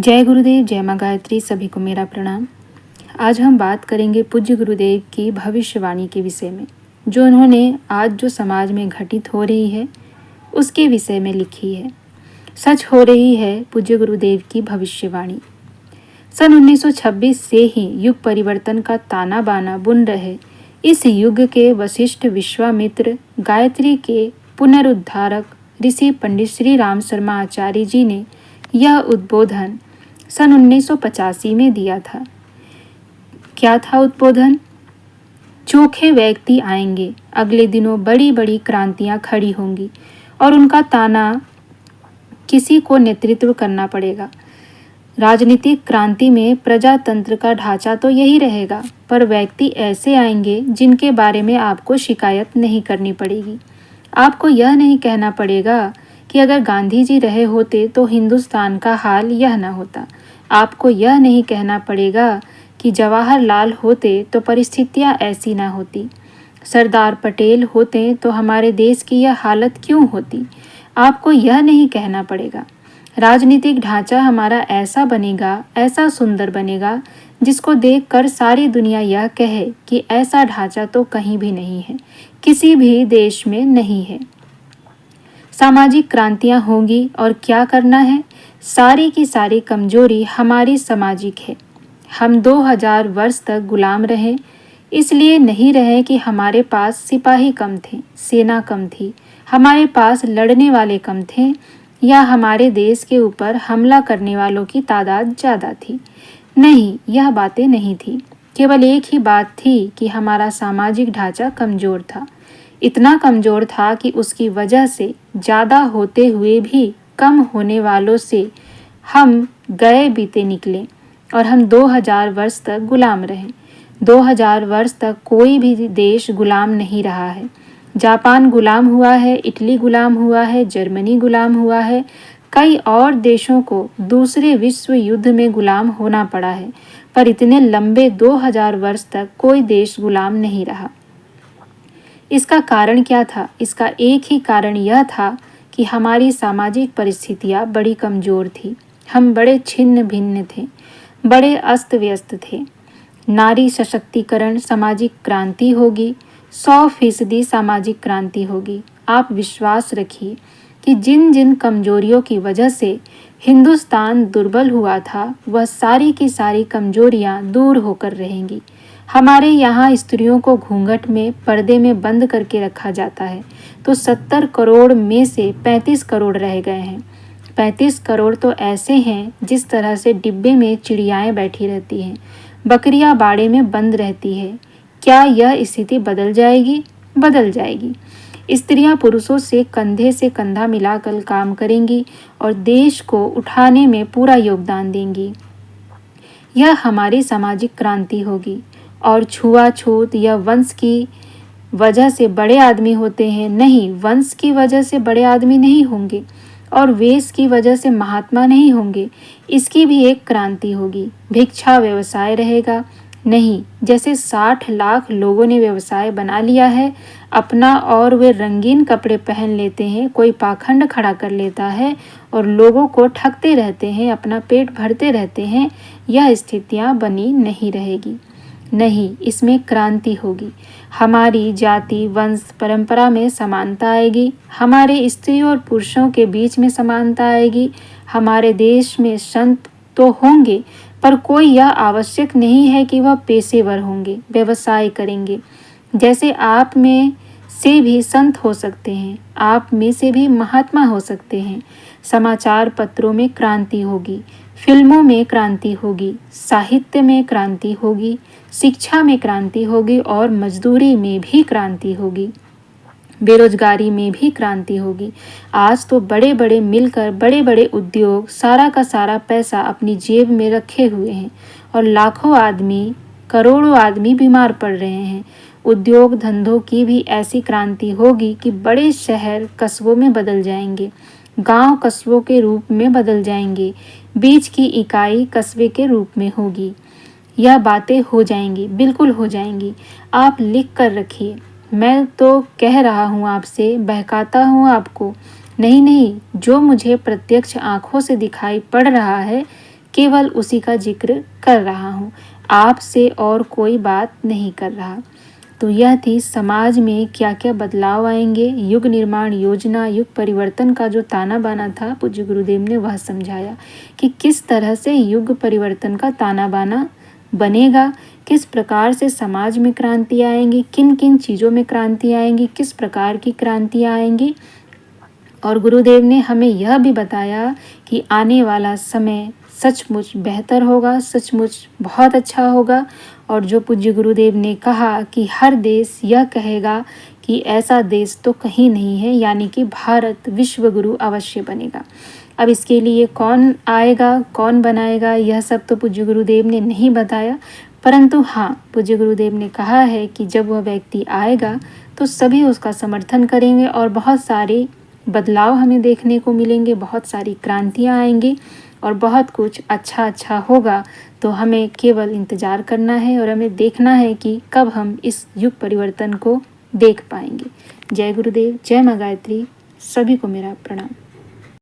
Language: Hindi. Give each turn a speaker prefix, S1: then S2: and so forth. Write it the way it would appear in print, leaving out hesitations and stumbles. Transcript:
S1: जय गुरुदेव, जय माँ गायत्री। सभी को मेरा प्रणाम। आज हम बात करेंगे पूज्य गुरुदेव की भविष्यवाणी के विषय में, जो उन्होंने आज जो समाज में घटित हो रही है उसके विषय में लिखी है। सच हो रही है पूज्य गुरुदेव की भविष्यवाणी। सन 1926 से ही युग परिवर्तन का ताना बाना बुन रहे इस युग के वशिष्ठ, विश्वामित्र, गायत्री के पुनरुद्धारक ऋषि पंडित श्री राम शर्मा आचार्य जी ने यह उद्बोधन सन 1985 में दिया था। क्या था उद्बोधन? चोखे व्यक्ति आएंगे, अगले दिनों बड़ी बड़ी क्रांतियां खड़ी होंगी और उनका ताना किसी को नेतृत्व करना पड़ेगा। राजनीतिक क्रांति में प्रजातंत्र का ढांचा तो यही रहेगा, पर व्यक्ति ऐसे आएंगे जिनके बारे में आपको शिकायत नहीं करनी पड़ेगी। आपको यह नहीं कहना पड़ेगा कि अगर गांधी जी रहे होते तो हिंदुस्तान का हाल यह न होता। आपको यह नहीं कहना पड़ेगा कि जवाहरलाल होते तो परिस्थितियां ऐसी ना होती। सरदार पटेल होते तो हमारे देश की यह हालत क्यों होती। आपको यह नहीं कहना पड़ेगा। राजनीतिक ढांचा हमारा ऐसा बनेगा, ऐसा सुंदर बनेगा, जिसको देखकर सारी दुनिया यह कहे कि ऐसा ढांचा तो कहीं भी नहीं है, किसी भी देश में नहीं है। सामाजिक क्रांतियां होंगी और क्या करना है? सारी की सारी कमजोरी हमारी सामाजिक है। हम 2000 वर्ष तक गुलाम रहे, इसलिए नहीं रहे कि हमारे पास सिपाही कम थे, सेना कम थी, हमारे पास लड़ने वाले कम थे, या हमारे देश के ऊपर हमला करने वालों की तादाद ज़्यादा थी। नहीं, यह बातें नहीं थी। केवल एक ही बात थी कि हमारा सामाजिक ढांचा कमज़ोर था। इतना कमज़ोर था कि उसकी वजह से ज़्यादा होते हुए भी कम होने वालों से हम गए बीते निकले और हम 2000 वर्ष तक गुलाम रहे। 2000 वर्ष तक कोई भी देश गुलाम नहीं रहा है। जापान गुलाम हुआ है, इटली गुलाम हुआ है, जर्मनी गुलाम हुआ है, कई और देशों को दूसरे विश्व युद्ध में गुलाम होना पड़ा है, पर इतने लंबे 2000 वर्ष तक कोई देश गुलाम नहीं रहा। इसका कारण क्या था? इसका एक ही कारण यह था कि हमारी सामाजिक परिस्थितियाँ बड़ी कमज़ोर थी। हम बड़े छिन्न भिन्न थे, बड़े अस्त व्यस्त थे। नारी सशक्तिकरण, सामाजिक क्रांति होगी, 100% सामाजिक क्रांति होगी। आप विश्वास रखिए कि जिन जिन कमजोरियों की वजह से हिंदुस्तान दुर्बल हुआ था, वह सारी की सारी कमजोरियां दूर होकर रहेंगी। हमारे यहाँ स्त्रियों को घूंघट में, पर्दे में बंद करके रखा जाता है, तो 70 करोड़ में से 35 करोड़ रह गए हैं। 35 करोड़ तो ऐसे हैं जिस तरह से डिब्बे में चिड़ियाएँ बैठी रहती हैं, बकरियां बाड़े में बंद रहती है। क्या यह स्थिति बदल जाएगी? बदल जाएगी। स्त्रियां पुरुषों से कंधा मिलाकर काम करेंगी और देश को उठाने में पूरा योगदान देंगी। यह हमारी सामाजिक क्रांति होगी। और छुआछूत या वंश की वजह से बड़े आदमी होते हैं, नहीं, वंश की वजह से बड़े आदमी नहीं होंगे और वेश की वजह से महात्मा नहीं होंगे। इसकी भी एक क्रांति होगी। भिक्षा व्यवसाय रहेगा नहीं, जैसे 60 लाख लोगों ने व्यवसाय बना लिया है अपना और वे रंगीन कपड़े पहन लेते हैं, कोई पाखंड खड़ा कर लेता है और लोगों को ठगते रहते हैं, अपना पेट भरते रहते हैं। यह स्थितियां बनी नहीं रहेगी। नहीं, इसमें क्रांति होगी। हमारी जाति, वंश, परंपरा में समानता आएगी। हमारे स्त्रियों और पुरुषों के बीच में समानता आएगी। हमारे देश में संत तो होंगे, पर कोई यह आवश्यक नहीं है कि वह पेशेवर होंगे, व्यवसाय करेंगे। जैसे आप में से भी संत हो सकते हैं, आप में से भी महात्मा हो सकते हैं। समाचार पत्रों में क्रांति होगी, फिल्मों में क्रांति होगी, साहित्य में क्रांति होगी, शिक्षा में क्रांति होगी और मजदूरी में भी क्रांति होगी, बेरोजगारी में भी क्रांति होगी। आज तो बड़े बड़े मिलकर बड़े बड़े उद्योग सारा का सारा पैसा अपनी जेब में रखे हुए हैं और लाखों आदमी, करोड़ों आदमी बीमार पड़ रहे हैं। उद्योग धंधों की भी ऐसी क्रांति होगी कि बड़े शहर कस्बों में बदल जाएंगे, गांव कस्बों के रूप में बदल जाएंगे, बीच की इकाई कस्बे के रूप में होगी। यह बातें हो जाएंगी, बिल्कुल हो जाएंगी। आप लिख कर रखिए। मैं तो कह रहा हूँ आपसे, बहकाता हूँ आपको नहीं, जो मुझे प्रत्यक्ष आंखों से दिखाई पड़ रहा है केवल उसी का जिक्र कर रहा हूँ, आपसे और कोई बात नहीं कर रहा। तो यह थी समाज में क्या क्या बदलाव आएंगे, युग निर्माण योजना, युग परिवर्तन का जो ताना बाना था पूज्य गुरुदेव ने वह समझाया कि किस तरह से युग परिवर्तन का ताना बाना बनेगा, किस प्रकार से समाज में क्रांति आएंगी, किन किन चीज़ों में क्रांति आएंगी, किस प्रकार की क्रांतियाँ आएंगी। और गुरुदेव ने हमें यह भी बताया कि आने वाला समय सचमुच बेहतर होगा, सचमुच बहुत अच्छा होगा। और जो पूज्य गुरुदेव ने कहा कि हर देश यह कहेगा कि ऐसा देश तो कहीं नहीं है, यानी कि भारत विश्व गुरु अवश्य बनेगा। अब इसके लिए कौन आएगा, कौन बनाएगा, यह सब तो पूज्य गुरुदेव ने नहीं बताया, परंतु हाँ, पूज्य गुरुदेव ने कहा है कि जब वह व्यक्ति आएगा तो सभी उसका समर्थन करेंगे और बहुत सारे बदलाव हमें देखने को मिलेंगे, बहुत सारी क्रांतियाँ आएंगी और बहुत कुछ अच्छा अच्छा होगा। तो हमें केवल इंतज़ार करना है और हमें देखना है कि कब हम इस युग परिवर्तन को देख पाएंगे। जय गुरुदेव, जय माँ गायत्री, सभी को मेरा प्रणाम।